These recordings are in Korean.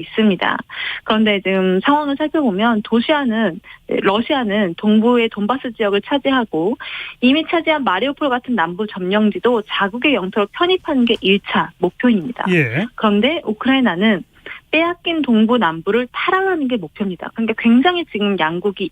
있습니다. 그런데 지금 상황을 살펴보면 러시아는 동부의 돈바스 지역을 차지하고 이미 차지한 마리우폴 같은 남부 점령지도 자국의 영토로 편입하는 게 1차 목표입니다. 예. 그런데 우크라이나는 빼앗긴 동부 남부를 탈환하는 게 목표입니다. 그러니까 굉장히 지금 양국이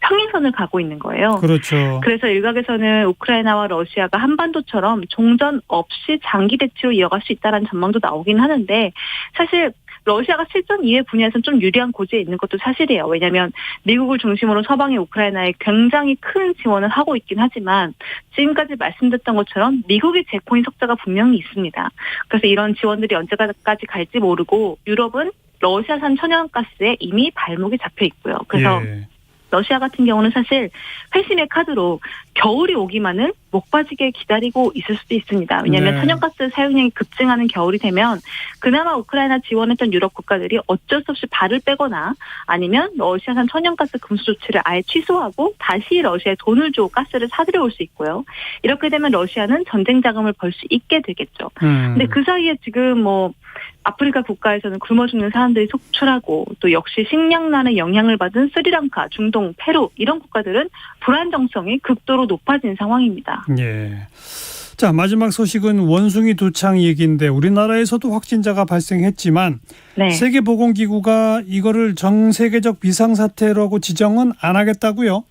평행선을 가고 있는 거예요. 그렇죠. 그래서 일각에서는 우크라이나와 러시아가 한반도처럼 종전 없이 장기 대치로 이어갈 수 있다는 전망도 나오긴 하는데 사실 러시아가 실전 이외 분야에서는 좀 유리한 고지에 있는 것도 사실이에요. 왜냐하면 미국을 중심으로 서방이 우크라이나에 굉장히 큰 지원을 하고 있긴 하지만 지금까지 말씀드렸던 것처럼 미국의 제코인 석자가 분명히 있습니다. 그래서 이런 지원들이 언제까지 갈지 모르고 유럽은 러시아산 천연가스에 이미 발목이 잡혀 있고요. 그래서 러시아 같은 경우는 사실 회심의 카드로 겨울이 오기만을 목 빠지게 기다리고 있을 수도 있습니다. 왜냐하면 천연가스 사용량이 급증하는 겨울이 되면 그나마 우크라이나 지원했던 유럽 국가들이 어쩔 수 없이 발을 빼거나 아니면 러시아산 천연가스 금수 조치를 아예 취소하고 다시 러시아에 돈을 줘 가스를 사들여올 수 있고요. 이렇게 되면 러시아는 전쟁 자금을 벌 수 있게 되겠죠. 근데 그 사이에 지금 아프리카 국가에서는 굶어 죽는 사람들이 속출하고 또 역시 식량난의 영향을 받은 스리랑카, 중동, 페루 이런 국가들은 불안정성이 극도로 높아진 상황입니다. 예. 자, 마지막 소식은 원숭이 두창 얘기인데 우리나라에서도 확진자가 발생했지만 세계보건기구가 이거를 전 세계적 비상사태라고 지정은 안 하겠다고요?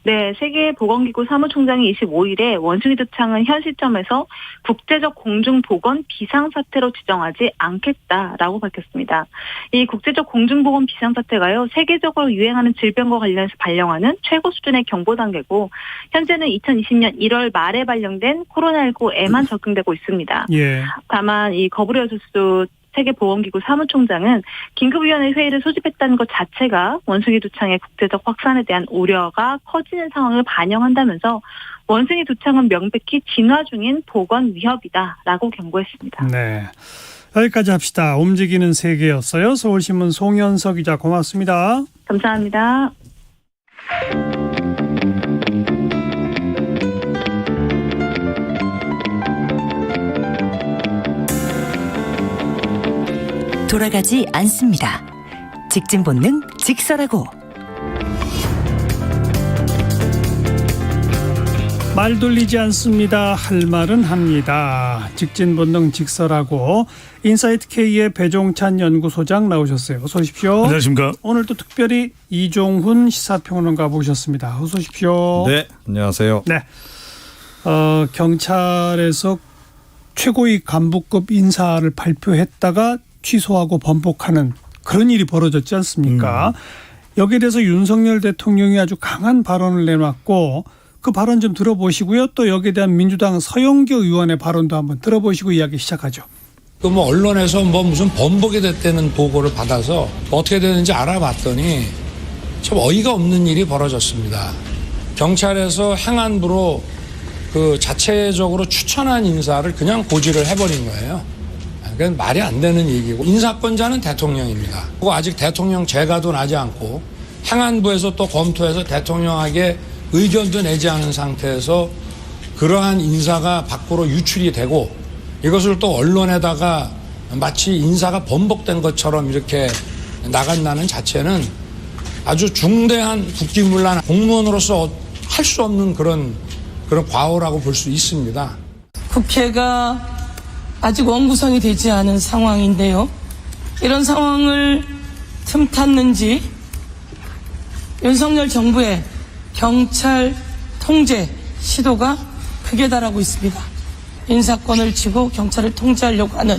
네, 세계보건기구 사무총장이 25일에 원숭이 두창은 현 시점에서 국제적 공중보건 비상사태로 지정하지 않겠다라고 밝혔습니다. 이 국제적 공중보건 비상사태가요, 세계적으로 유행하는 질병과 관련해서 발령하는 최고 수준의 경보단계고 현재는 2020년 1월 말에 발령된 코로나19에만 적용되고 있습니다. 다만 이 거브리어수스 세계보건기구 사무총장은 긴급위원회 회의를 소집했다는 것 자체가 원숭이 두창의 국제적 확산에 대한 우려가 커지는 상황을 반영한다면서 원숭이 두창은 명백히 진화 중인 보건 위협이다라고 경고했습니다. 네, 여기까지 합시다. 움직이는 세계였어요. 서울신문 송현석 기자 고맙습니다. 감사합니다. 돌아가지 않습니다. 직진 본능 직설하고. 말 돌리지 않습니다. 할 말은 합니다. 직진 본능 직설하고. 인사이트 K의 배종찬 연구소장 나오셨어요. 어서 오십시오. 안녕하십니까. 오늘 또 특별히 이종훈 시사평론가 모셨습니다. 어서 오십시오. 네, 안녕하세요. 네, 경찰에서 최고위 간부급 인사를 발표했다가 취소하고 번복하는 그런 일이 벌어졌지 않습니까? 여기에 대해서 윤석열 대통령이 아주 강한 발언을 내놨고 그 발언 좀 들어보시고요. 또 여기에 대한 민주당 서영교 의원의 발언도 한번 들어보시고 이야기 시작하죠. 언론에서 무슨 번복이 됐다는 보고를 받아서 어떻게 되는지 알아봤더니 참 어이가 없는 일이 벌어졌습니다. 경찰에서 행안부로 자체적으로 추천한 인사를 그냥 고지를 해버린 거예요. 그건 말이 안 되는 얘기고 인사권자는 대통령입니다. 그리고 아직 대통령 재가도 나지 않고 행안부에서 또 검토해서 대통령에게 의견도 내지 않은 상태에서 그러한 인사가 밖으로 유출이 되고 이것을 또 언론에다가 마치 인사가 번복된 것처럼 이렇게 나간다는 자체는 아주 중대한 국기문란 공무원으로서 할 수 없는 그런 과오라고 볼 수 있습니다. 국회가 아직 원구성이 되지 않은 상황인데요. 이런 상황을 틈탔는지 윤석열 정부의 경찰 통제 시도가 극에 달하고 있습니다. 인사권을 쥐고 경찰을 통제하려고 하는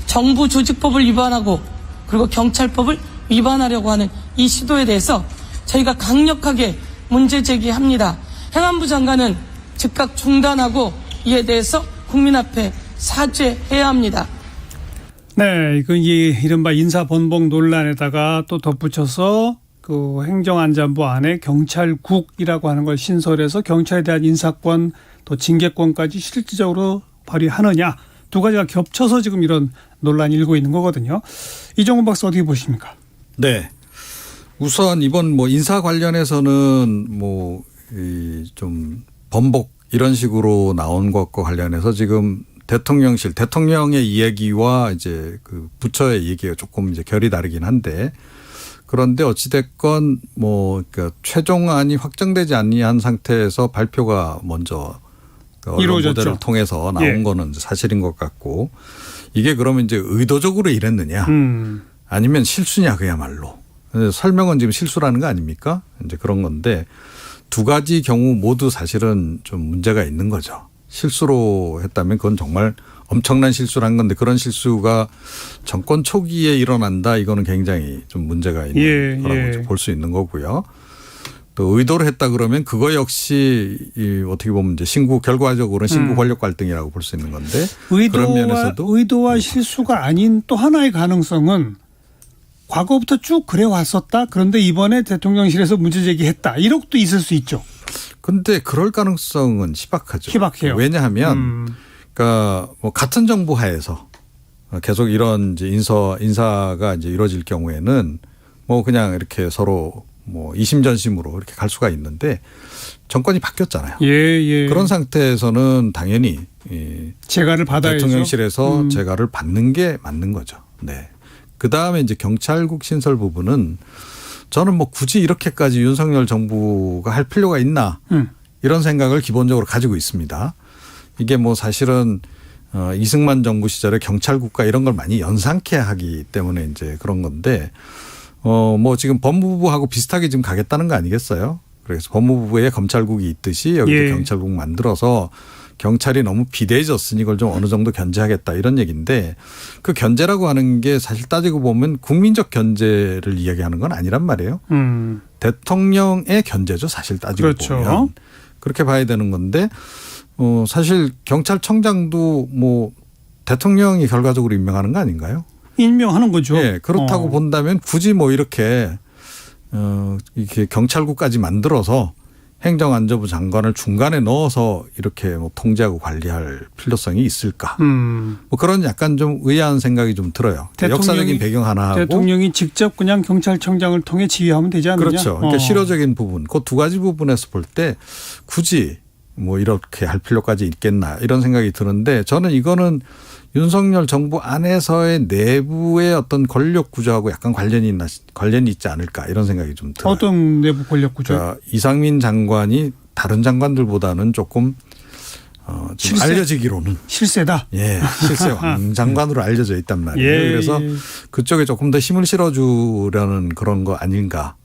정부 조직법을 위반하고 그리고 경찰법을 위반하려고 하는 이 시도에 대해서 저희가 강력하게 문제 제기합니다. 행안부 장관은 즉각 중단하고 이에 대해서 국민 앞에 사죄해야 합니다. 네, 이건 이른바 인사 번복 논란에다가 또 덧붙여서 행정안전부 안에 경찰국이라고 하는 걸 신설해서 경찰에 대한 인사권 또 징계권까지 실질적으로 발휘하느냐 두 가지가 겹쳐서 지금 이런 논란이 일고 있는 거거든요. 이종훈 박사 어떻게 보십니까? 네, 우선 이번 인사 관련해서는 좀 번복 이런 식으로 나온 것과 관련해서 지금 대통령의 이야기와 이제 그 부처의 얘기가 조금 이제 결이 다르긴 한데 그런데 어찌됐건 뭐 그러니까 최종안이 확정되지 아니한 상태에서 발표가 먼저 언론 이루어졌죠. 보도를 통해서 나온 거는 사실인 것 같고 이게 그러면 이제 의도적으로 이랬느냐 아니면 실수냐 그야말로 설명은 지금 실수라는 거 아닙니까? 이제 그런 건데 두 가지 경우 모두 사실은 좀 문제가 있는 거죠. 실수로 했다면 그건 정말 엄청난 실수를 건데 그런 실수가 정권 초기에 일어난다 이거는 굉장히 좀 문제가 있는 거라고 볼 수 있는 거고요. 또 의도로 했다 그러면 그거 역시 어떻게 보면 이제 결과적으로는 신구 권력 갈등이라고 볼 수 있는 건데 그런 면에서도 의도와 실수가 아닌 또 하나의 가능성은 과거부터 쭉 그래 왔었다. 그런데 이번에 대통령실에서 문제 제기했다. 이런 것도 있을 수 있죠. 근데 그럴 가능성은 희박하죠. 희박해요. 왜냐하면 그러니까 뭐 같은 정부 하에서 계속 이런 이제 인사가 이제 이루어질 경우에는 뭐 그냥 이렇게 서로 뭐 이심전심으로 이렇게 갈 수가 있는데 정권이 바뀌었잖아요. 예. 그런 상태에서는 당연히 재가를 받아야죠. 대통령실에서 재가를 받는 게 맞는 거죠. 네. 그 다음에 이제 경찰국 신설 부분은 저는 뭐 굳이 이렇게까지 윤석열 정부가 할 필요가 있나 이런 생각을 기본적으로 가지고 있습니다. 이게 뭐 사실은 이승만 정부 시절에 경찰국가 이런 걸 많이 연상케 하기 때문에 이제 그런 건데 뭐 지금 법무부하고 비슷하게 지금 가겠다는 거 아니겠어요? 그래서 법무부에 검찰국이 있듯이 여기도 경찰국 만들어서 경찰이 너무 비대해졌으니 이걸 좀 어느 정도 견제하겠다 이런 얘기인데 그 견제라고 하는 게 사실 따지고 보면 국민적 견제를 이야기하는 건 아니란 말이에요. 대통령의 견제죠. 사실 따지고 보면. 그렇게 봐야 되는 건데 사실 경찰청장도 뭐 대통령이 결과적으로 임명하는 거 아닌가요? 임명하는 거죠. 네, 그렇다고 본다면 굳이 뭐 이렇게 경찰국까지 만들어서 행정안전부 장관을 중간에 넣어서 이렇게 뭐 통제하고 관리할 필요성이 있을까? 뭐 그런 약간 좀 의아한 생각이 좀 들어요. 역사적인 배경 하나 하고 대통령이 직접 그냥 경찰청장을 통해 지휘하면 되지 않느냐? 그렇죠. 그러니까 실효적인 부분, 그 두 가지 부분에서 볼 때 굳이 뭐 이렇게 할 필요까지 있겠나 이런 생각이 드는데 저는 이거는 윤석열 정부 안에서의 내부의 어떤 권력 구조하고 약간 관련이 있지 않을까 이런 생각이 좀 들어요. 어떤 내부 권력 구조? 그러니까 이상민 장관이 다른 장관들보다는 조금 좀 알려지기로는 실세다. 예, 실세 왕장관으로 알려져 있단 말이에요. 그래서 그쪽에 조금 더 힘을 실어주려는 그런 거 아닌가.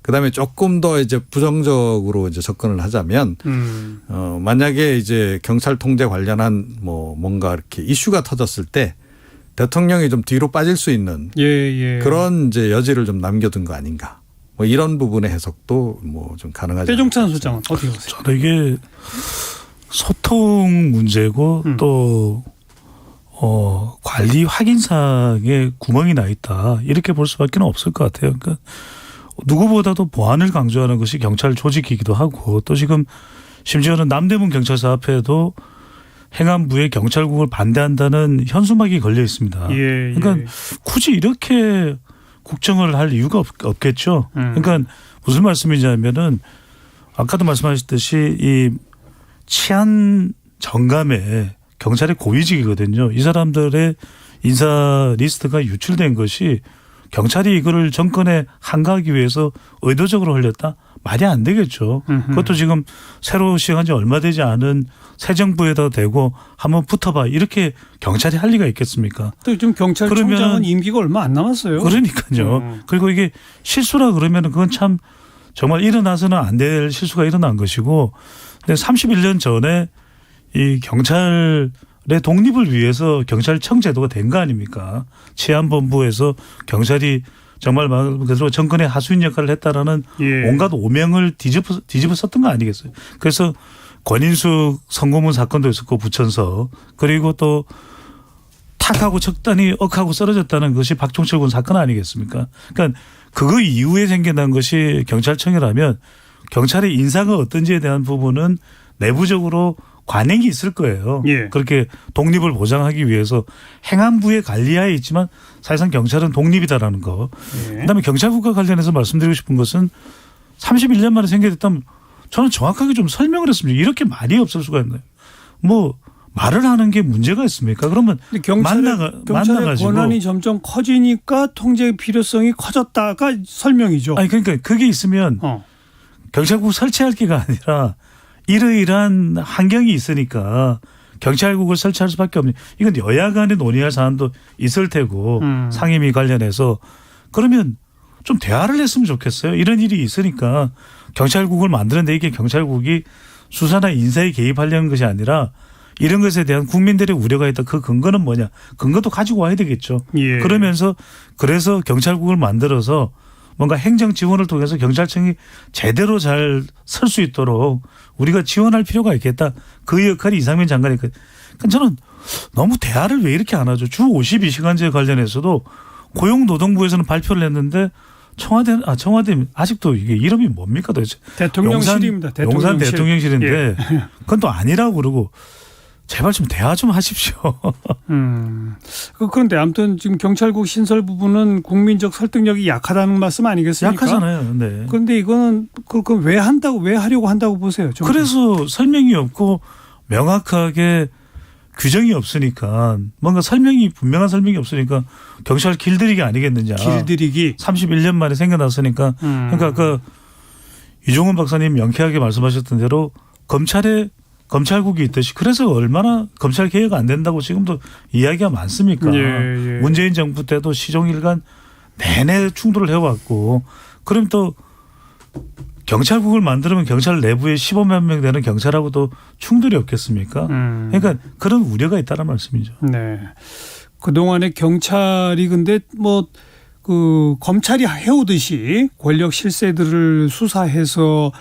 그다음에 조금 더 이제 부정적으로 이제 접근을 하자면 만약에 이제 경찰 통제 관련한 뭐 뭔가 이렇게 이슈가 터졌을 때 대통령이 좀 뒤로 빠질 수 있는 그런 이제 여지를 좀 남겨둔 거 아닌가. 뭐 이런 부분의 해석도 뭐 좀 가능하죠. 배종찬 소장은 어떻게 보세요? 저는 이게 소통 문제고 또 관리 확인상에 구멍이 나 있다 이렇게 볼 수밖에 없을 것 같아요. 그러니까 누구보다도 보안을 강조하는 것이 경찰 조직이기도 하고 또 지금 심지어는 남대문 경찰서 앞에도 행안부의 경찰국을 반대한다는 현수막이 걸려 있습니다. 그러니까 굳이 이렇게 국정을 할 이유가 없겠죠. 그러니까 무슨 말씀이냐면은 아까도 말씀하셨듯이 이 치안 정감에 경찰의 고위직이거든요. 이 사람들의 인사 리스트가 유출된 것이 경찰이 이거를 정권에 항거하기 위해서 의도적으로 흘렸다? 말이 안 되겠죠. 그것도 지금 새로 시행한 지 얼마 되지 않은 새 정부에다 대고 한번 붙어봐. 이렇게 경찰이 할 리가 있겠습니까? 또 지금 경찰청장은 임기가 얼마 안 남았어요. 그러니까요. 그리고 이게 실수라 그러면 그건 참 정말 일어나서는 안 될 실수가 일어난 것이고 근데 31년 전에 이 경찰의 독립을 위해서 경찰청 제도가 된 거 아닙니까? 치안본부에서 경찰이 정말 말 그대로 정권의 하수인 역할을 했다라는 온갖 오명을 뒤집어 썼던 거 아니겠어요? 그래서 권인숙 성고문 사건도 있었고 부천서 그리고 또 탁하고 척단이 억하고 쓰러졌다는 것이 박종철 군 사건 아니겠습니까? 그러니까 그거 이후에 생겨난 것이 경찰청이라면 경찰의 인사가 어떤지에 대한 부분은 내부적으로 관행이 있을 거예요. 그렇게 독립을 보장하기 위해서 행안부의 관리하에 있지만 사실상 경찰은 독립이다라는 거. 그다음에 경찰국과 관련해서 말씀드리고 싶은 것은 31년 만에 생겨났다면 저는 정확하게 좀 설명을 했습니다. 이렇게 말이 없을 수가 있나요? 뭐 말을 하는 게 문제가 있습니까? 그러면 경찰의 만나가지고 권한이 점점 커지니까 통제 필요성이 커졌다가 설명이죠. 아니 그러니까 그게 있으면 경찰국 설치할 게가 아니라 이러이러한 환경이 있으니까 경찰국을 설치할 수밖에 없는, 이건 여야 간에 논의할 사안도 있을 테고 상임위 관련해서 그러면 좀 대화를 했으면 좋겠어요. 이런 일이 있으니까 경찰국을 만드는데 이게 경찰국이 수사나 인사에 개입하려는 것이 아니라 이런 것에 대한 국민들의 우려가 있다. 그 근거는 뭐냐. 근거도 가지고 와야 되겠죠. 예. 그러면서 그래서 경찰국을 만들어서 뭔가 행정 지원을 통해서 경찰청이 제대로 잘 설 수 있도록 우리가 지원할 필요가 있겠다. 그 역할이 이상민 장관이. 그러니까 저는 너무 대화를 왜 이렇게 안 하죠. 주 52시간제 관련해서도 고용노동부에서는 발표를 했는데 청와대 아직도 이게 이름이 뭡니까 도대체. 대통령실입니다. 용산 대통령실인데 예. 그건 또 아니라고 그러고 제발 좀 대화 좀 하십시오. 그런데 아무튼 지금 경찰국 신설 부분은 국민적 설득력이 약하다는 말씀 아니겠습니까? 약하잖아요. 네. 그런데 이거는 그럼 왜 하려고 한다고 보세요? 그래서 설명이 없고 명확하게 규정이 없으니까 뭔가 분명한 설명이 없으니까 경찰 길들이기 아니겠느냐. 길들이기. 31년 만에 생겨났으니까. 그러니까 그 이종훈 박사님 명쾌하게 말씀하셨던 대로 검찰국이 있듯이 그래서 얼마나 검찰 개혁 안 된다고 지금도 이야기가 많습니까? 예. 문재인 정부 때도 시종일관 내내 충돌을 해왔고 그럼 또 경찰국을 만들면 경찰 내부에 15만 명 되는 경찰하고도 충돌이 없겠습니까? 그러니까 그런 우려가 있다는 말씀이죠. 네. 그동안에 경찰이 근데 검찰이 해오듯이 권력 실세들을 수사해서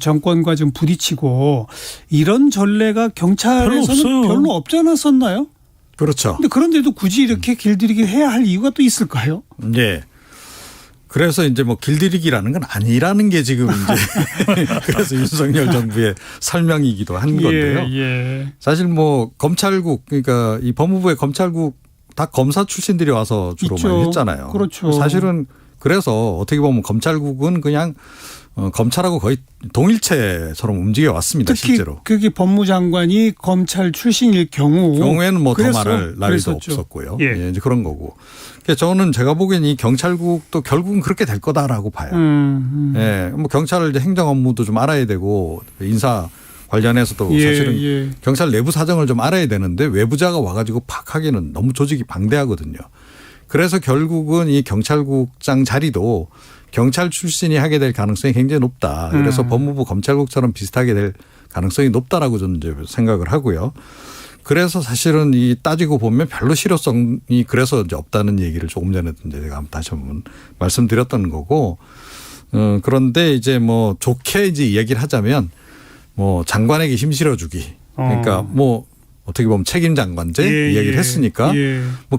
정권과 좀 부딪히고 이런 전례가 경찰에서는 별로 없지 않았었나요? 그렇죠. 근데 그런데도 굳이 이렇게 길들이기 해야 할 이유가 또 있을까요? 네. 그래서 이제 길들이기라는 건 아니라는 게 지금 이제 그래서 윤석열 정부의 설명이기도 한 건데요. 예. 사실 검찰국, 그러니까 이 법무부의 검찰국 다 검사 출신들이 와서 주로 있죠. 많이 했잖아요. 그렇죠. 사실은 그래서 어떻게 보면 검찰국은 그냥 검찰하고 거의 동일체처럼 움직여 왔습니다. 특히 실제로. 그게 법무장관이 검찰 출신일 경우에는 더 말할 나위도 없었고요. 예. 이제 그런 거고. 저는 제가 보기엔 이 경찰국도 결국은 그렇게 될 거다라고 봐요. 예. 경찰 행정 업무도 좀 알아야 되고 인사 관련해서도 사실은 경찰 내부 사정을 좀 알아야 되는데 외부자가 와가지고 팍 하기는 너무 조직이 방대하거든요. 그래서 결국은 이 경찰국장 자리도 경찰 출신이 하게 될 가능성이 굉장히 높다. 그래서 법무부 검찰국처럼 비슷하게 될 가능성이 높다라고 저는 이제 생각을 하고요. 그래서 사실은 이 따지고 보면 별로 실효성이 그래서 이제 없다는 얘기를 조금 전에 이제 제가 다시 한번 말씀드렸던 거고. 그런데 이제 좋게 이제 이야기를 하자면 장관에게 힘 실어주기. 그러니까 어떻게 보면 책임 장관제 이야기를 했으니까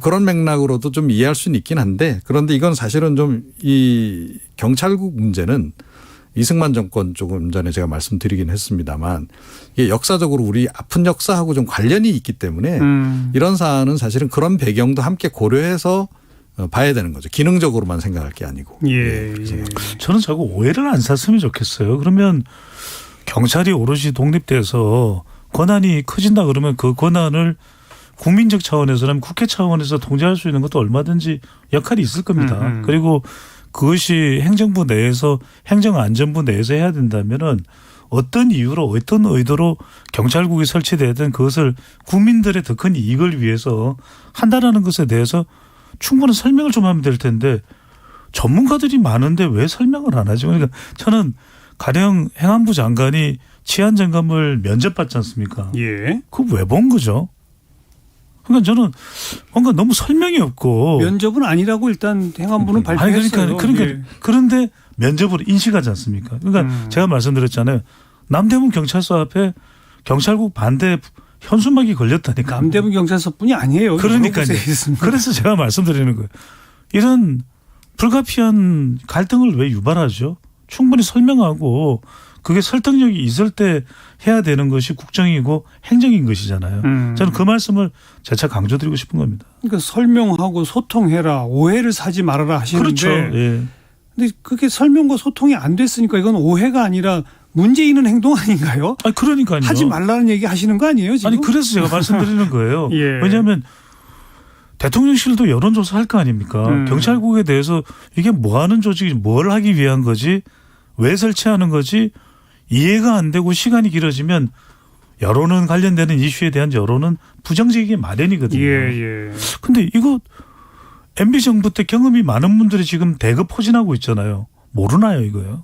그런 맥락으로도 좀 이해할 수는 있긴 한데 그런데 이건 사실은 좀 이 경찰국 문제는 이승만 정권 조금 전에 제가 말씀드리긴 했습니다만 이게 역사적으로 우리 아픈 역사하고 좀 관련이 있기 때문에 이런 사안은 사실은 그런 배경도 함께 고려해서 봐야 되는 거죠. 기능적으로만 생각할 게 아니고. 저는 자꾸 오해를 안 샀으면 좋겠어요. 그러면 경찰이 오롯이 독립돼서 권한이 커진다 그러면 그 권한을 국민적 차원에서는 국회 차원에서 통제할 수 있는 것도 얼마든지 역할이 있을 겁니다. 그리고 그것이 행정부 내에서 행정안전부 내에서 해야 된다면은 어떤 이유로 어떤 의도로 경찰국이 설치되든 그것을 국민들의 더 큰 이익을 위해서 한다라는 것에 대해서 충분한 설명을 좀 하면 될 텐데 전문가들이 많은데 왜 설명을 안 하죠? 그러니까 저는 가령 행안부 장관이 치안점검을 면접받지 않습니까? 예. 그거 왜 본 거죠? 그러니까 저는 뭔가 너무 설명이 없고. 면접은 아니라고 일단 행안부는 발표했어요. 그런데 면접으로 인식하지 않습니까? 그러니까 제가 말씀드렸잖아요. 남대문 경찰서 앞에 경찰국 반대 현수막이 걸렸다니까. 남대문 경찰서뿐이 아니에요. 그러니까요. 그래서 제가 말씀드리는 거예요. 이런 불가피한 갈등을 왜 유발하죠? 충분히 설명하고 그게 설득력이 있을 때 해야 되는 것이 국정이고 행정인 것이잖아요. 저는 그 말씀을 재차 강조드리고 싶은 겁니다. 그러니까 설명하고 소통해라. 오해를 사지 말아라 하시는데. 그렇죠. 예. 근데 그게 설명과 소통이 안 됐으니까 이건 오해가 아니라 문제 있는 행동 아닌가요? 아니 그러니까요. 하지 말라는 얘기 하시는 거 아니에요 지금? 아니 그래서 제가 말씀드리는 거예요. 예. 왜냐하면 대통령실도 여론조사 할 거 아닙니까? 경찰국에 대해서 이게 뭐 하는 조직이 뭘 하기 위한 거지? 왜 설치하는 거지? 이해가 안 되고 시간이 길어지면 여론은 관련되는 이슈에 대한 여론은 부정적이게 마련이거든요. 예. 근데 이거 MB 정부 때 경험이 많은 분들이 지금 대거 포진하고 있잖아요. 모르나요 이거요?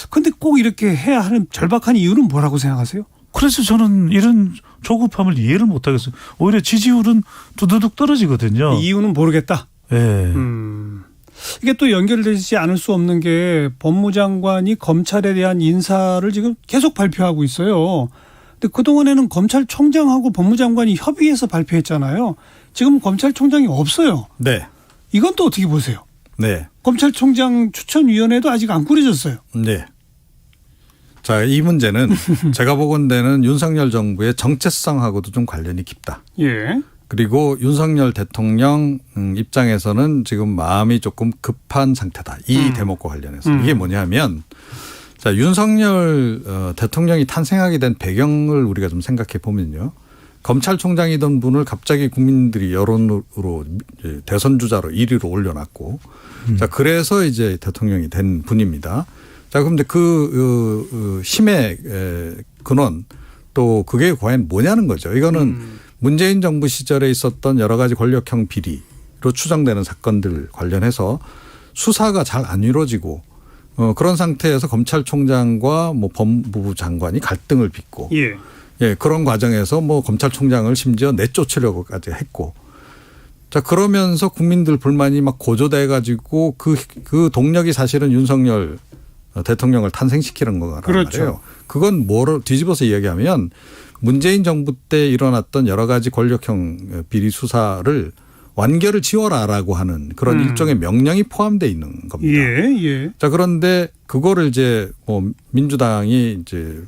근데 꼭 이렇게 해야 하는 절박한 이유는 뭐라고 생각하세요? 그래서 저는 이런 조급함을 이해를 못 하겠어요. 오히려 지지율은 두두둑 떨어지거든요. 이유는 모르겠다. 네. 이게 또 연결되지 않을 수 없는 게 법무장관이 검찰에 대한 인사를 지금 계속 발표하고 있어요. 근데 그동안에는 검찰총장하고 법무장관이 협의해서 발표했잖아요. 지금 검찰총장이 없어요. 네. 이건 또 어떻게 보세요? 네. 검찰총장 추천위원회도 아직 안 꾸려졌어요. 네. 자, 이 문제는 제가 보건대는 윤석열 정부의 정체성하고도 좀 관련이 깊다. 예. 그리고 윤석열 대통령 입장에서는 지금 마음이 조금 급한 상태다. 이 대목과 관련해서. 이게 뭐냐면 자, 윤석열 대통령이 탄생하게 된 배경을 우리가 좀 생각해 보면요. 검찰총장이던 분을 갑자기 국민들이 여론으로 대선 주자로 1위로 올려놨고 자, 그래서 이제 대통령이 된 분입니다. 자, 그런데 그 힘의 근원 또 그게 과연 뭐냐는 거죠. 이거는 문재인 정부 시절에 있었던 여러 가지 권력형 비리로 추정되는 사건들 관련해서 수사가 잘 안 이루어지고 그런 상태에서 검찰총장과 뭐 법무부 장관이 갈등을 빚고 예, 그런 과정에서 뭐 검찰총장을 심지어 내쫓으려고까지 했고 자, 그러면서 국민들 불만이 막 고조돼 가지고 그 동력이 사실은 윤석열 대통령을 탄생시키는 거란 그렇죠. 말이에요. 그건 뭐를 뒤집어서 이야기하면 문재인 정부 때 일어났던 여러 가지 권력형 비리 수사를 완결을 지어라라고 하는 그런 일종의 명령이 포함되어 있는 겁니다. 예. 자, 그런데 그거를 이제 뭐 민주당이 이제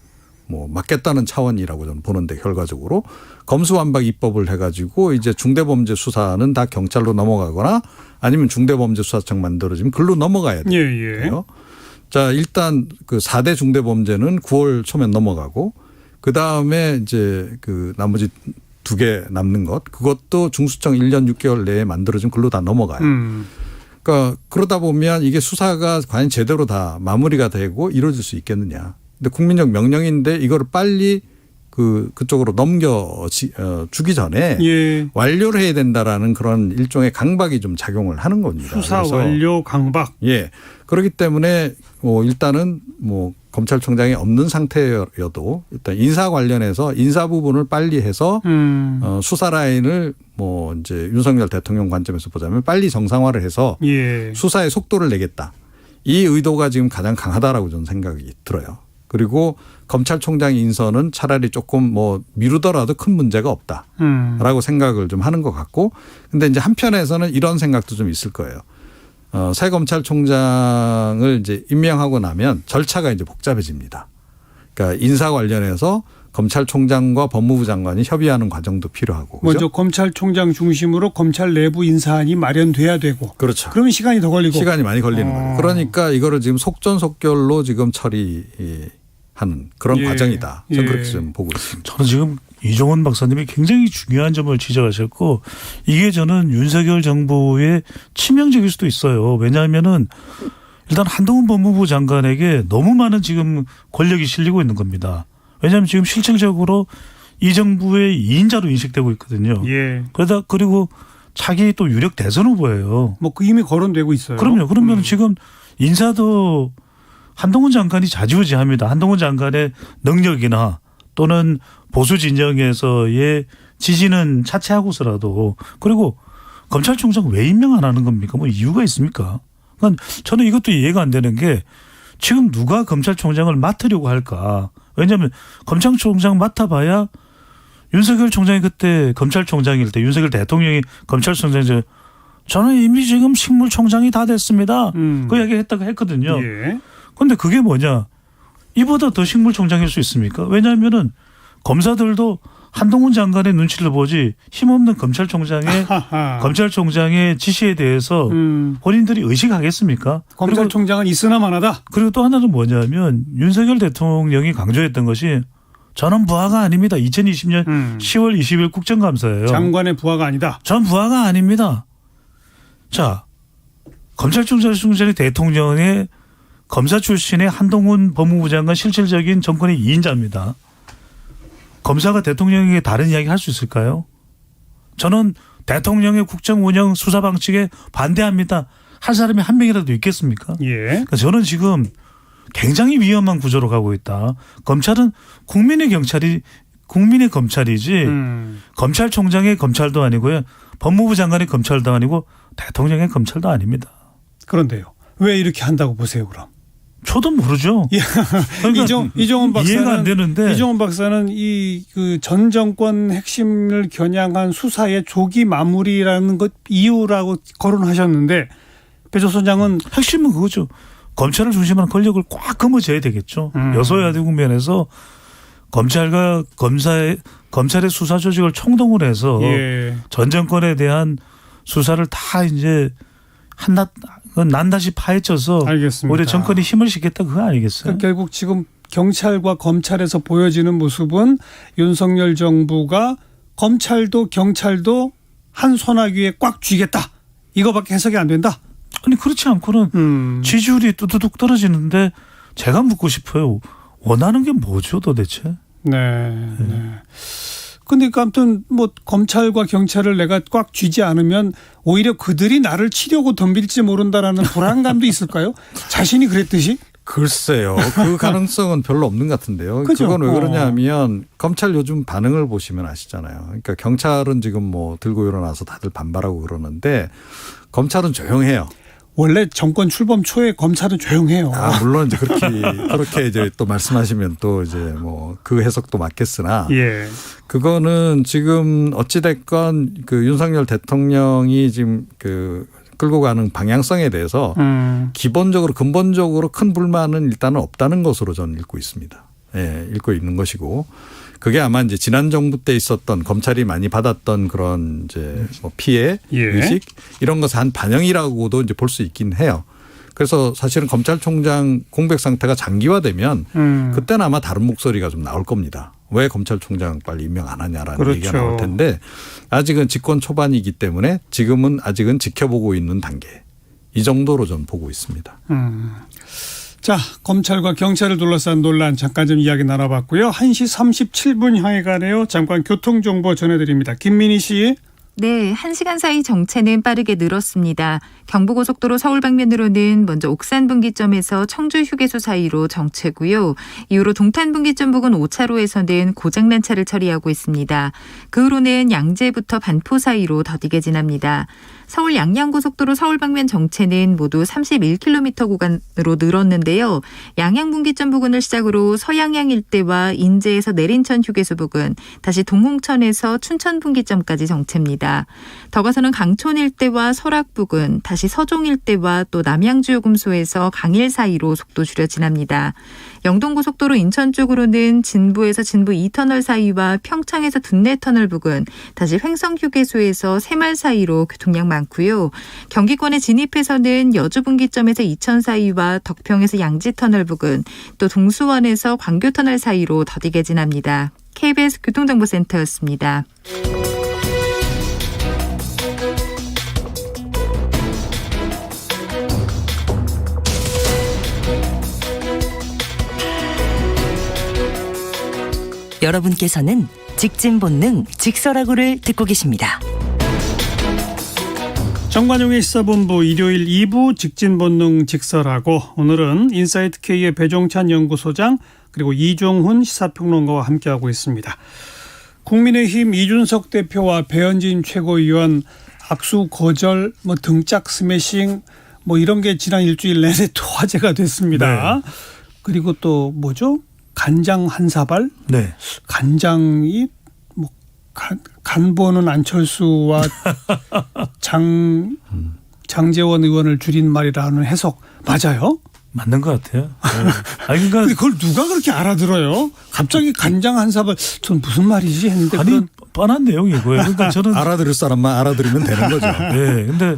뭐 막겠다는 차원이라고 저는 보는데 결과적으로 검수완박 입법을 해가지고 이제 중대범죄 수사는 다 경찰로 넘어가거나 아니면 중대범죄수사청 만들어지면 글로 넘어가야 돼요. 예. 자, 일단 그 4대 중대범죄는 9월 초면 넘어가고 그 다음에 이제 그 나머지 2개 남는 것 그것도 중수청 1년 6개월 내에 만들어지면 글로 다 넘어가요. 그러니까 그러다 보면 이게 수사가 과연 제대로 다 마무리가 되고 이루어질 수 있겠느냐. 근데 국민적 명령인데 이거를 빨리 그쪽으로 주기 전에 완료를 해야 된다라는 그런 일종의 강박이 좀 작용을 하는 겁니다. 수사 완료 강박. 예. 그렇기 때문에 일단은 검찰총장이 없는 상태여도 일단 인사 관련해서 인사 부분을 빨리 해서 수사 라인을 이제 윤석열 대통령 관점에서 보자면 빨리 정상화를 해서 수사의 속도를 내겠다. 이 의도가 지금 가장 강하다라고 저는 생각이 들어요. 그리고 검찰총장 인선은 차라리 조금 미루더라도 큰 문제가 없다라고 생각을 좀 하는 것 같고, 근데 이제 한편에서는 이런 생각도 좀 있을 거예요. 새 검찰총장을 이제 임명하고 나면 절차가 이제 복잡해집니다. 그러니까 인사 관련해서 검찰총장과 법무부 장관이 협의하는 과정도 필요하고. 먼저 그렇죠? 검찰총장 중심으로 검찰 내부 인사안이 마련돼야 되고. 그렇죠. 그러면 시간이 더 걸리고. 시간이 많이 걸리는 거예요. 그러니까 이거를 지금 속전속결로 지금 처리하는 그런 과정이다. 저는 그렇게 좀 보고 있습니다. 저는 지금 이종원 박사님이 굉장히 중요한 점을 지적하셨고, 이게 저는 윤석열 정부의 치명적일 수도 있어요. 왜냐하면은 일단 한동훈 법무부 장관에게 너무 많은 지금 권력이 실리고 있는 겁니다. 왜냐하면 지금 실질적으로 이 정부의 2인자로 인식되고 있거든요. 그리고 자기 또 유력 대선 후보예요. 그 이미 거론되고 있어요. 그럼요. 그러면 지금 인사도 한동훈 장관이 좌지우지합니다. 한동훈 장관의 능력이나 또는 보수 진영에서의 지지는 차치하고서라도. 그리고 검찰총장 왜 임명 안 하는 겁니까? 이유가 있습니까? 그러니까 저는 이것도 이해가 안 되는 게 지금 누가 검찰총장을 맡으려고 할까? 왜냐하면 검찰총장 맡아봐야 윤석열 총장이 그때 검찰총장일 때 윤석열 대통령이 검찰총장이 저는 이미 지금 식물총장이 다 됐습니다. 그 이야기 했거든요. 그런데 그게 뭐냐. 이보다 더 식물총장일 수 있습니까? 왜냐하면은 검사들도 한동훈 장관의 눈치를 보지 힘없는 검찰총장의 지시에 대해서 본인들이 의식하겠습니까? 검찰총장은 있으나 마나다. 그리고 또 하나는 뭐냐면 윤석열 대통령이 강조했던 것이 저는 부하가 아닙니다. 2020년 10월 20일 국정감사예요. 장관의 부하가 아니다. 전 부하가 아닙니다. 자, 검찰총장이 대통령의 검사 출신의 한동훈 법무부 장관 실질적인 정권의 2인자입니다. 검사가 대통령에게 다른 이야기 할 수 있을까요? 저는 대통령의 국정 운영 수사 방식에 반대합니다. 할 사람이 한 명이라도 있겠습니까? 예. 그러니까 저는 지금 굉장히 위험한 구조로 가고 있다. 검찰은 국민의 검찰이지 검찰총장의 검찰도 아니고요. 법무부 장관의 검찰도 아니고 대통령의 검찰도 아닙니다. 그런데요. 왜 이렇게 한다고 보세요, 그럼? 저도 모르죠. 그러니까 이종원 박사는 이해가 안 되는데 이종원 박사는 그 전 정권 핵심을 겨냥한 수사의 조기 마무리라는 것 이유라고 거론하셨는데 배조 소장은 핵심은 그거죠. 검찰을 중심으로 권력을 꽉 거머쥐어야 되겠죠. 여소야대 국면에서 검찰과 검찰의 수사 조직을 총동원 해서 예. 전 정권에 대한 수사를 다 이제 난다시 파헤쳐서 알겠습니다. 올해 정권이 힘을 실겠다 그거 아니겠어요? 그러니까 결국 지금 경찰과 검찰에서 보여지는 모습은 윤석열 정부가 검찰도 경찰도 한 손아귀에 꽉 쥐겠다. 이거밖에 해석이 안 된다. 아니 그렇지 않고는 지지율이 뚜두둑 떨어지는데 제가 묻고 싶어요. 원하는 게 뭐죠 도대체? 네. 근데 아무튼 뭐 검찰과 경찰을 내가 꽉 쥐지 않으면 오히려 그들이 나를 치려고 덤빌지 모른다라는 불안감도 있을까요? 자신이 그랬듯이? 글쎄요. 그 가능성은 별로 없는 것 같은데요. 그죠? 그건 왜 그러냐면 검찰 요즘 반응을 보시면 아시잖아요. 그러니까 경찰은 지금 뭐 들고 일어나서 다들 반발하고 그러는데 검찰은 조용해요. 원래 정권 출범 초에 검찰은 조용해요. 물론 이제 그렇게 이제 또 말씀하시면 또 이제 뭐 그 해석도 맞겠으나. 예. 그거는 지금 어찌됐건 그 윤석열 대통령이 지금 그 끌고 가는 방향성에 대해서 근본적으로 큰 불만은 일단은 없다는 것으로 저는 읽고 있습니다. 예, 읽고 있는 것이고 그게 아마 이제 지난 정부 때 있었던 검찰이 많이 받았던 그런 이제 뭐 피해 의식 이런 것의 한 반영이라고도 이제 볼 수 있긴 해요. 그래서 사실은 검찰총장 공백 상태가 장기화되면 그때는 아마 다른 목소리가 좀 나올 겁니다. 왜 검찰총장 빨리 임명 안 하냐라는 그렇죠. 얘기가 나올 텐데 아직은 집권 초반이기 때문에 지금은 아직은 지켜보고 있는 단계. 이 정도로 좀 보고 있습니다. 자, 검찰과 경찰을 둘러싼 논란 잠깐 좀 이야기 나눠봤고요. 1시 37분 향해 가네요. 잠깐 교통정보 전해드립니다. 김민희 씨. 네, 1시간 사이 정체는 빠르게 늘었습니다. 경부고속도로 서울 방면으로는 먼저 옥산 분기점에서 청주 휴게소 사이로 정체고요. 이후로 동탄 분기점 부근 5차로에서는 고장난 차를 처리하고 있습니다. 그 후로는 양재부터 반포 사이로 더디게 지납니다. 서울 양양고속도로 서울 방면 정체는 모두 31km 구간으로 늘었는데요. 양양분기점 부근을 시작으로 서양양 일대와 인제에서 내린천 휴게소 부근, 다시 동홍천에서 춘천분기점까지 정체입니다. 더 가서는 강촌 일대와 설악 부근, 다시 서종 일대와 또 남양주요금소에서 강일 사이로 속도 줄여 지납니다. 영동고속도로 인천 쪽으로는 진부에서 진부 2터널 사이와 평창에서 둔내터널 부근, 다시 횡성휴게소에서 새말 사이로 교통량 많고요. 경기권에 진입해서는 여주분기점에서 이천 사이와 덕평에서 양지터널 부근, 또 동수원에서 광교터널 사이로 더디게 지납니다. KBS 교통정보센터였습니다. 여러분께서는 직진 본능 직설하고를 듣고 계십니다. 정관용의 시사본부 일요일 2부 직진본능 직설하고 오늘은 인사이트K의 배종찬 연구소장 그리고 이종훈 시사평론가와 함께하고 있습니다. 국민의힘 이준석 대표와 배현진 최고위원 악수 거절 등짝 스매싱 이런 게 지난 일주일 내내 또 화제가 됐습니다. 네. 그리고 또 뭐죠? 간장 한 사발? 네. 간장이 간보는 안철수와 장재원 의원을 줄인 말이라는 해석 맞아요? 맞는 것 같아요. 네. 아니 그러니까 근데 그걸 누가 그렇게 알아들어요? 갑자기 간장 한 사발 전 무슨 말이지 했는데 아니 그런 뻔한 내용이고요. 그러니까 저는 알아들을 사람만 알아들으면 되는 거죠. 네. 근데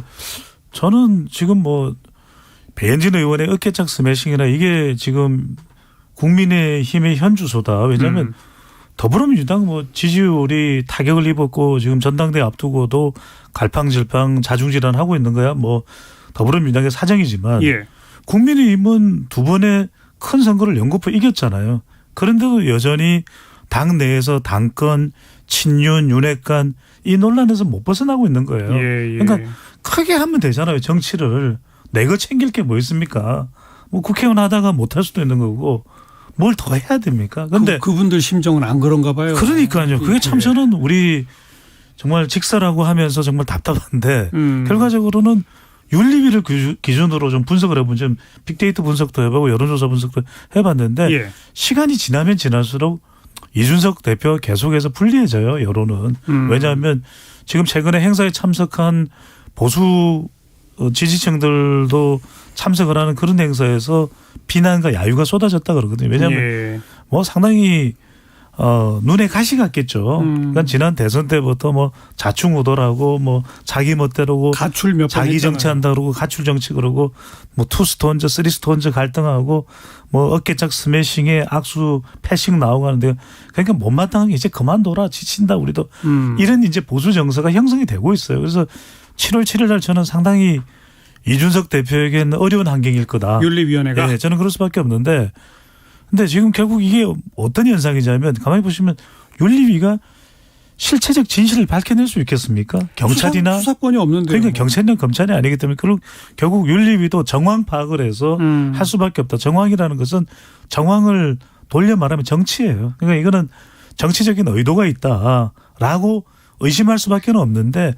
저는 지금 뭐 배현진 의원의 어깨짝 스매싱이나 이게 지금 국민의힘의 현주소다. 왜냐하면 더불어민주당 뭐 지지율이 타격을 입었고 지금 전당대회 앞두고도 갈팡질팡 자중질환하고 있는 거야. 뭐 더불어민주당의 사정이지만 예. 국민의힘은 두 번의 큰 선거를 연거푸 이겼잖아요. 그런데도 여전히 당 내에서 당권, 친윤, 윤핵관 이 논란에서 못 벗어나고 있는 거예요. 예. 그러니까 크게 하면 되잖아요. 정치를. 내가 챙길 게 뭐 있습니까? 뭐 국회의원 하다가 못할 수도 있는 거고 뭘 더 해야 됩니까? 그런데 그분들 심정은 안 그런가 봐요. 그러니까요. 그게 참 저는 우리 정말 직사라고 하면서 정말 답답한데 결과적으로는 윤리위를 기준으로 좀 분석을 해본 좀 빅데이터 분석도 해보고 여론조사 분석도 해봤는데 예. 시간이 지나면 지날수록 이준석 대표 계속해서 불리해져요. 여론은. 왜냐하면 지금 최근에 행사에 참석한 보수 지지층들도 참석을 하는 그런 행사에서 비난과 야유가 쏟아졌다 그러거든요. 왜냐하면 예. 뭐 상당히 눈에 가시 같겠죠. 그러니까 지난 대선 때부터 뭐 자충우돌하고 뭐 자기 멋대로고 가출 몇 번 자기 했잖아요. 정치한다 그러고 가출 정치 그러고 뭐 투스톤즈, 쓰리스톤즈 갈등하고 뭐 어깨짝 스매싱에 악수 패싱 나오고 하는데 그러니까 못마땅한 게 이제 그만둬라 지친다 우리도 이런 이제 보수 정서가 형성이 되고 있어요. 그래서 7월 7일 날 저는 상당히 이준석 대표에게는 어려운 환경일 거다. 윤리위원회가. 네, 저는 그럴 수밖에 없는데 근데 지금 결국 이게 어떤 현상이냐면 가만히 보시면 윤리위가 실체적 진실을 밝혀낼 수 있겠습니까? 경찰이나 수사권이 없는데. 그러니까 경찰이나 검찰이 아니기 때문에 결국 윤리위도 정황 파악을 해서 할 수밖에 없다. 정황이라는 것은 정황을 돌려 말하면 정치예요. 그러니까 이거는 정치적인 의도가 있다라고 의심할 수밖에 없는데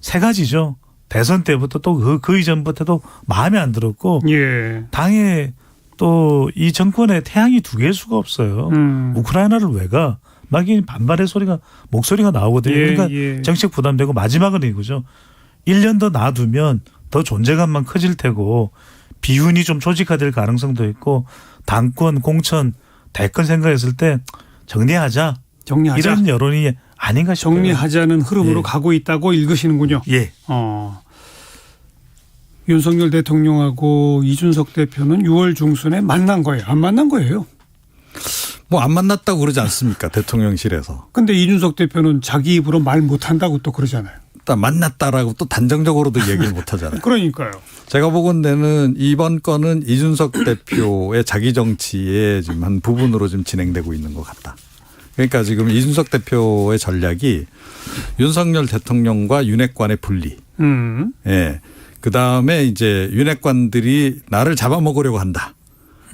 세 가지죠. 대선 때부터 또 그 이전부터도 마음에 안 들었고 예. 당에 또 이 정권에 태양이 두 개일 수가 없어요. 우크라이나를 왜 가? 막 반발의 목소리가 나오거든요. 예, 그러니까 예. 정책 부담되고 마지막은 이거죠. 1년 더 놔두면 더 존재감만 커질 테고 비윤이 좀 조직화될 가능성도 있고 당권, 공천, 대권 생각했을 때 정리하자. 이런 여론이 아닌가 싶어요. 정리하자는 흐름으로 예. 가고 있다고 읽으시는군요. 예. 윤석열 대통령하고 이준석 대표는 6월 중순에 만난 거예요. 안 만난 거예요. 뭐 안 만났다고 그러지 않습니까? 대통령실에서. 근데 이준석 대표는 자기 입으로 말 못한다고 또 그러잖아요. 일단 만났다라고 또 단정적으로도 얘기를 못 하잖아요. 그러니까요. 제가 보건대는 이번 건은 이준석 대표의 자기 정치의 지금 한 부분으로 지금 진행되고 있는 것 같다. 그러니까 지금 이준석 대표의 전략이 윤석열 대통령과 윤핵관의 분리. 예. 그 다음에 이제 윤핵관들이 나를 잡아먹으려고 한다.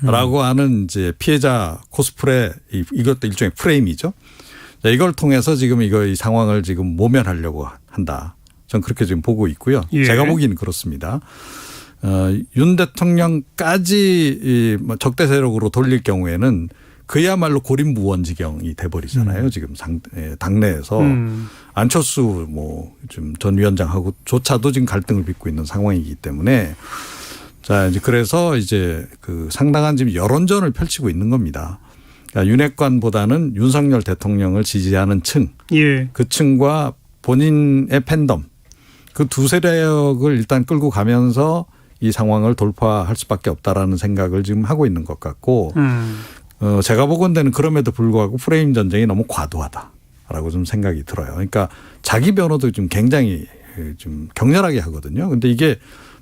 라고 하는 이제 피해자 코스프레 이것도 일종의 프레임이죠. 이걸 통해서 지금 이 상황을 지금 모면하려고 한다. 전 그렇게 지금 보고 있고요. 예. 제가 보기에는 그렇습니다. 윤 대통령까지 적대 세력으로 돌릴 경우에는 그야말로 고립무원지경이 돼버리잖아요. 지금 당내에서 안철수 좀 전 위원장하고조차도 지금 갈등을 빚고 있는 상황이기 때문에 자 이제 그래서 이제 그 상당한 지금 여론전을 펼치고 있는 겁니다. 그러니까 윤핵관보다는 윤석열 대통령을 지지하는 층, 예. 그 층과 본인의 팬덤 그 두 세력을 일단 끌고 가면서 이 상황을 돌파할 수밖에 없다라는 생각을 지금 하고 있는 것 같고. 제가 보건대는 그럼에도 불구하고 프레임 전쟁이 너무 과도하다라고 좀 생각이 들어요. 그러니까 자기 변호도 좀 굉장히 좀 격렬하게 하거든요. 근데 이게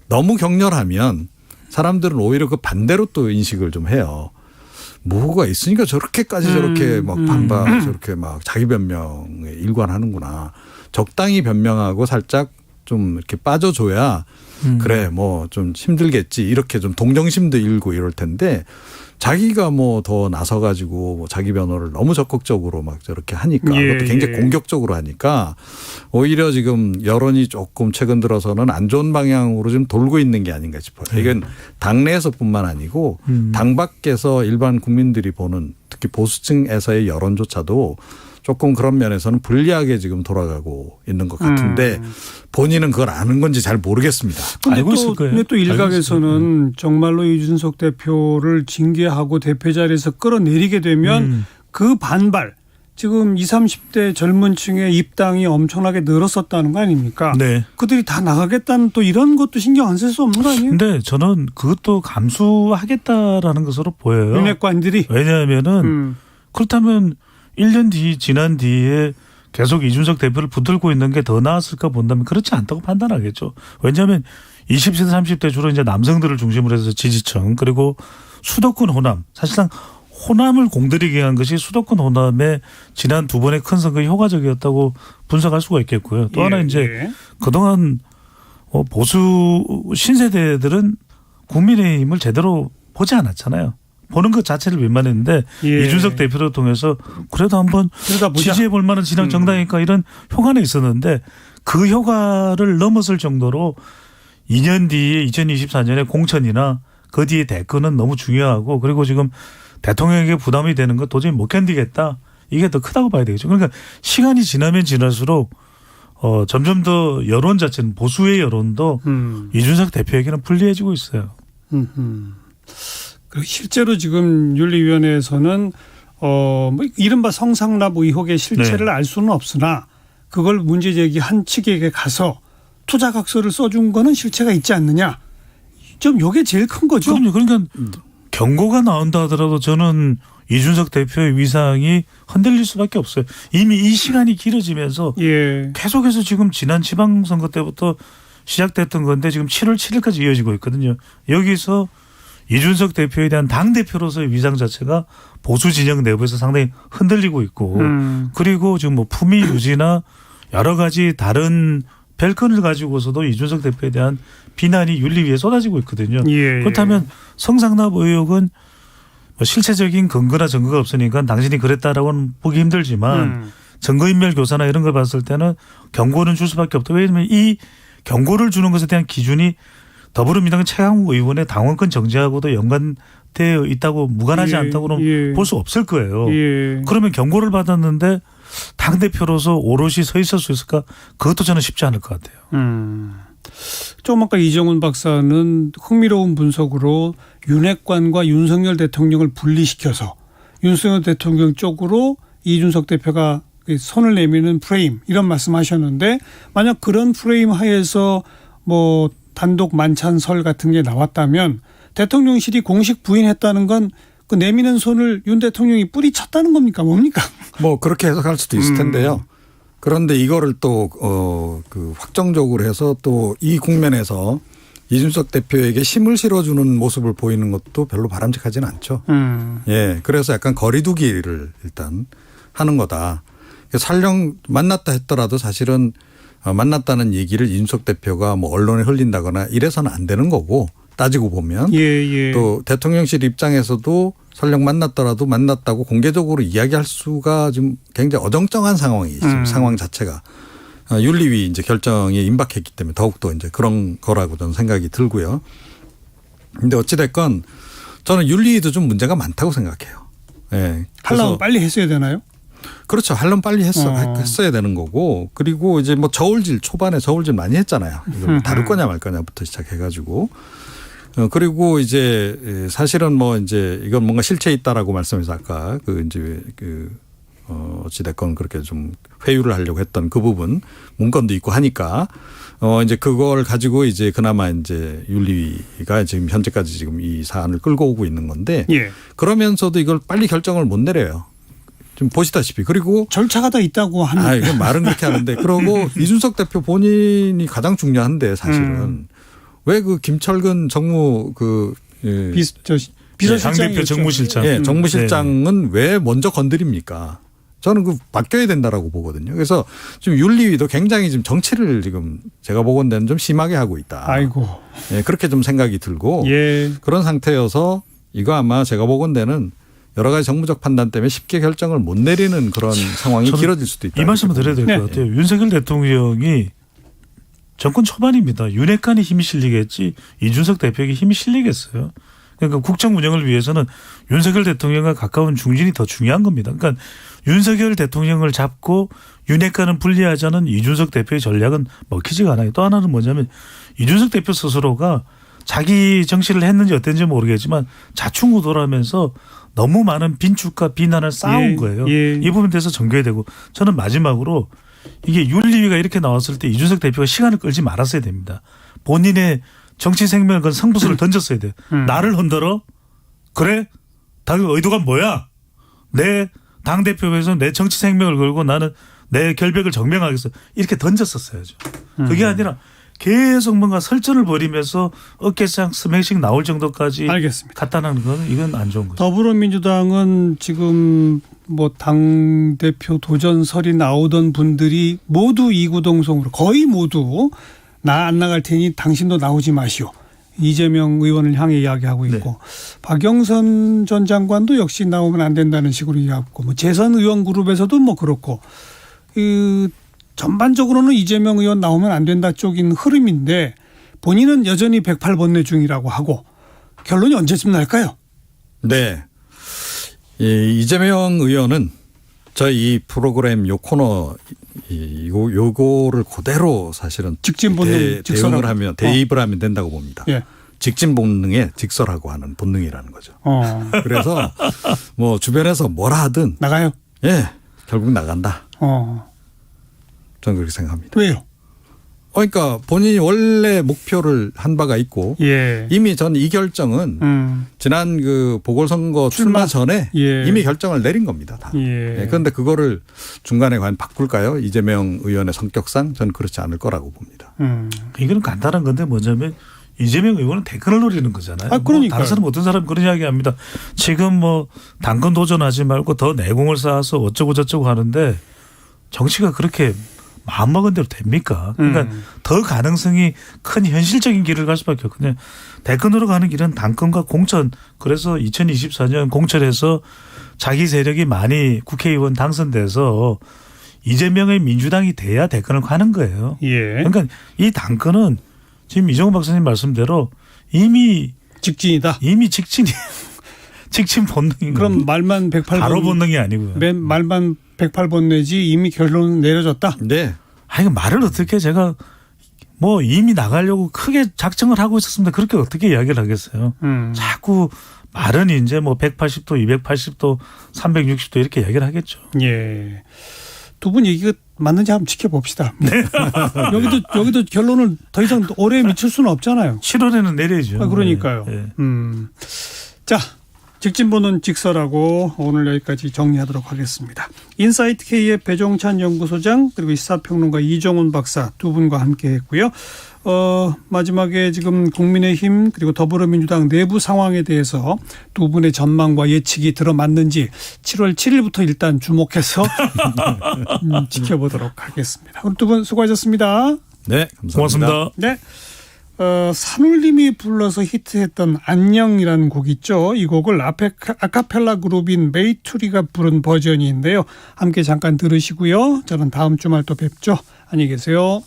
너무 격렬하면 사람들은 오히려 그 반대로 또 인식을 좀 해요. 뭐가 있으니까 저렇게까지 저렇게 막 저렇게 막 자기 변명에 일관하는구나. 적당히 변명하고 살짝 좀 이렇게 빠져줘야 그래 뭐 좀 힘들겠지 이렇게 좀 동정심도 일고 이럴 텐데 자기가 뭐 더 나서 가지고 뭐 자기 변호를 너무 적극적으로 막 저렇게 하니까 그것도 굉장히 공격적으로 하니까 오히려 지금 여론이 조금 최근 들어서는 안 좋은 방향으로 좀 돌고 있는 게 아닌가 싶어요. 이건 당내에서뿐만 아니고 당 밖에서 일반 국민들이 보는 특히 보수층에서의 여론조차도 조금 그런 면에서는 불리하게 지금 돌아가고 있는 것 같은데 본인은 그걸 아는 건지 잘 모르겠습니다. 알고 있을 거예요. 근데 또 일각에서는 정말로 이준석 대표를 징계하고 대표 자리에서 끌어내리게 되면 그 반발 지금 20, 30대 젊은 층의 입당이 엄청나게 늘었었다는 거 아닙니까? 네. 그들이 다 나가겠다는 또 이런 것도 신경 안 쓸 수 없는 거 아니에요? 근데 저는 그것도 감수하겠다라는 것으로 보여요. 윤핵관들이. 왜냐하면은 그렇다면 1년 뒤 지난 뒤에 계속 이준석 대표를 붙들고 있는 게 더 나았을까 본다면 그렇지 않다고 판단하겠죠. 왜냐하면 20세 30대 주로 이제 남성들을 중심으로 해서 지지층 그리고 수도권 호남 사실상 호남을 공들이게 한 것이 수도권 호남의 지난 두 번의 큰 선거에 효과적이었다고 분석할 수가 있겠고요. 또 하나 이제 그동안 보수 신세대들은 국민의힘을 제대로 보지 않았잖아요. 보는 것 자체를 민망했는데 이준석 대표를 통해서 그래도 한번 지지해 볼 만한 진영 정당이니까 이런 효과는 있었는데 그 효과를 넘어설 정도로 2년 뒤에 2024년에 공천이나 그 뒤에 대권은 너무 중요하고 그리고 지금 대통령에게 부담이 되는 거 도저히 못 견디겠다. 이게 더 크다고 봐야 되겠죠. 그러니까 시간이 지나면 지날수록 점점 더 여론 자체는 보수의 여론도 이준석 대표에게는 불리해지고 있어요. 실제로 지금 윤리위원회에서는 뭐 이른바 성상납 의혹의 실체를 알 수는 없으나 그걸 문제 제기한 측에게 가서 투자각서를 써준 거는 실체가 있지 않느냐. 좀 이게 제일 큰 거죠. 그럼요. 그러니까 경고가 나온다 하더라도 저는 이준석 대표의 위상이 흔들릴 수밖에 없어요. 이미 이 시간이 길어지면서 계속해서 지금 지난 지방선거 때부터 시작됐던 건데 지금 7월 7일까지 이어지고 있거든요. 여기서 이준석 대표에 대한 당대표로서의 위상 자체가 보수 진영 내부에서 상당히 흔들리고 있고 그리고 지금 뭐 품위 유지나 여러 가지 다른 별건을 가지고서도 이준석 대표에 대한 비난이 윤리위에 쏟아지고 있거든요. 그렇다면 성상납 의혹은 뭐 실체적인 근거나 증거가 없으니까 당신이 그랬다라고는 보기 힘들지만 증거인멸 교사나 이런 걸 봤을 때는 경고는 줄 수밖에 없다. 왜냐하면 이 경고를 주는 것에 대한 기준이 더불어민주당 최강욱 의원의 당원권 정지하고도 연관되어 있다고 무관하지 않다고는 볼 수 없을 거예요. 그러면 경고를 받았는데 당대표로서 오롯이 서 있을 수 있을까? 그것도 저는 쉽지 않을 것 같아요. 좀 아까 이정훈 박사는 흥미로운 분석으로 윤핵관과 윤석열 대통령을 분리시켜서 윤석열 대통령 쪽으로 이준석 대표가 손을 내미는 프레임 이런 말씀하셨는데 만약 그런 프레임 하에서 뭐 단독 만찬설 같은 게 나왔다면 대통령실이 공식 부인했다는 건 그 내미는 손을 윤 대통령이 뿌리쳤다는 겁니까? 뭡니까? 뭐 그렇게 해석할 수도 있을 텐데요. 그런데 이거를 또 그 확정적으로 해서 또 이 국면에서 이준석 대표에게 힘을 실어주는 모습을 보이는 것도 별로 바람직하지는 않죠. 예, 그래서 약간 거리두기를 일단 하는 거다. 설령 만났다 했더라도 사실은 만났다는 얘기를 이준석 대표가 뭐 언론에 흘린다거나 이래서는 안 되는 거고 따지고 보면 또 대통령실 입장에서도 설령 만났더라도 만났다고 공개적으로 이야기할 수가 좀 굉장히 어정쩡한 상황이 지금 상황 자체가 윤리위 이제 결정에 임박했기 때문에 더욱더 이제 그런 거라고 저는 생각이 들고요. 근데 어찌됐건 저는 윤리위도 좀 문제가 많다고 생각해요. 예. 하려면 빨리 했어야 되나요? 그렇죠. 하려면 빨리 했어야 되는 거고 그리고 이제 뭐 저울질 초반에 저울질 많이 했잖아요. 이걸 다룰 거냐 말 거냐부터 시작해가지고 그리고 이제 사실은 뭐 이제 이건 뭔가 실체 있다라고 말씀해서 아까 그 이제 어찌됐건 그렇게 좀 회유를 하려고 했던 그 부분 문건도 있고 하니까 이제 그걸 가지고 이제 그나마 이제 윤리위가 지금 현재까지 지금 이 사안을 끌고 오고 있는 건데 그러면서도 이걸 빨리 결정을 못 내려요. 좀 보시다시피 그리고 절차가 다 있다고 하는. 이건 말은 그렇게 하는데 그러고 이준석 대표 본인이 가장 중요한데 사실은 왜 그 김철근 정무 당대표 정무실장. 예, 정무실장은 왜 먼저 건드립니까? 저는 그 바뀌어야 된다라고 보거든요. 그래서 지금 윤리위도 굉장히 지금 정치를 지금 제가 보건대는 좀 심하게 하고 있다. 아이고. 예, 그렇게 좀 생각이 들고 그런 상태여서 이거 아마 제가 보건대는 여러 가지 정무적 판단 때문에 쉽게 결정을 못 내리는 그런 상황이 길어질 수도 있다. 이 말씀을 드려야 될 것 같아요. 윤석열 대통령이 정권 초반입니다. 윤핵관이 힘이 실리겠지 이준석 대표에게 힘이 실리겠어요. 그러니까 국정 운영을 위해서는 윤석열 대통령과 가까운 중진이 더 중요한 겁니다. 그러니까 윤석열 대통령을 잡고 윤핵관은 분리하자는 이준석 대표의 전략은 먹히지가 않아요. 또 하나는 뭐냐면 이준석 대표 스스로가 자기 정치를 했는지 어땠는지 모르겠지만 자충우돌하면서 너무 많은 빈축과 비난을 쌓아온 거예요. 예. 이 부분에 대해서 정교해야 되고 저는 마지막으로 이게 윤리위가 이렇게 나왔을 때 이준석 대표가 시간을 끌지 말았어야 됩니다. 본인의 정치 생명을 건 승부수를 던졌어야 돼요. 나를 흔들어? 그래? 당의 의도가 뭐야? 내 당대표에서 내 정치 생명을 걸고 나는 내 결백을 정명하겠어. 이렇게 던졌었어야죠. 그게 아니라 계속 뭔가 설전을 벌이면서 어깨상 스매싱 나올 정도까지 알겠습니다. 갖다 놓는 건 이건 안 좋은 거죠. 더불어민주당은 지금 뭐 당대표 도전설이 나오던 분들이 모두 이구동성으로 거의 모두 나 안 나갈 테니 당신도 나오지 마시오. 이재명 의원을 향해 이야기하고 있고 네. 박영선 전 장관도 역시 나오면 안 된다는 식으로 이야기하고 뭐 재선 의원 그룹에서도 뭐 그렇고 전반적으로는 이재명 의원 나오면 안 된다 쪽인 흐름인데 본인은 여전히 108번뇌 중이라고 하고 결론이 언제쯤 날까요? 네. 이재명 의원은 저희 이 프로그램 요 코너 요거를 그대로 사실은 직진 본능 대응을 하면 대입을 하면 된다고 봅니다. 예. 직진 본능에 직설하고 하는 본능이라는 거죠. 그래서 뭐 주변에서 뭐라 하든 나가요. 예, 결국 나간다. 저는 그렇게 생각합니다. 왜요? 그러니까 본인이 원래 목표를 한 바가 있고 예. 이미 전 이 결정은 지난 그 보궐선거 출마 전에 예. 이미 결정을 내린 겁니다. 다. 예. 그런데 그거를 중간에 과연 바꿀까요? 이재명 의원의 성격상 저는 그렇지 않을 거라고 봅니다. 이건 간단한 건데 뭐냐면 이재명 의원은 대권을 노리는 거잖아요. 그러니까 뭐 다른 사람 어떤 사람 그런 이야기합니다. 지금 뭐 당권 도전하지 말고 더 내공을 쌓아서 어쩌고 저쩌고 하는데 정치가 그렇게 마음먹은 대로 됩니까? 그러니까 더 가능성이 큰 현실적인 길을 갈 수밖에 없거든요. 대권으로 가는 길은 당권과 공천. 그래서 2024년 공천에서 자기 세력이 많이 국회의원 당선돼서 이재명의 민주당이 돼야 대권을 가는 거예요. 예. 그러니까 이 당권은 지금 이종훈 박사님 말씀대로 이미 직진이다. 이미 직진이에요. 직진 본능인 그럼 거예요. 말만 108번. 바로 본능이 아니고요. 말만 108번 내지 이미 결론은 내려졌다. 네. 아니 말을 어떻게 제가 뭐 이미 나가려고 크게 작정을 하고 있었습니다. 그렇게 어떻게 이야기를 하겠어요. 자꾸 말은 이제 뭐 180도, 280도, 360도 이렇게 이야기를 하겠죠. 예. 두 분 얘기가 맞는지 한번 지켜봅시다. 네. 여기도 결론을 더 이상 오래 미칠 수는 없잖아요. 7월에는 내려야죠. 그러니까요. 네. 자, 직진보는 직설하고 오늘 여기까지 정리하도록 하겠습니다. 인사이트 K의 배종찬 연구소장 그리고 시사평론가 이종훈 박사 두 분과 함께했고요. 마지막에 지금 국민의힘 그리고 더불어민주당 내부 상황에 대해서 두 분의 전망과 예측이 들어맞는지 7월 7일부터 일단 주목해서 지켜보도록 하겠습니다. 오늘 두 분 수고하셨습니다. 네, 감사합니다. 고맙습니다. 네. 산울림이 불러서 히트했던 안녕이라는 곡 있죠. 이 곡을 아카펠라 그룹인 메이투리가 부른 버전인데요. 함께 잠깐 들으시고요. 저는 다음 주말 또 뵙죠. 안녕히 계세요.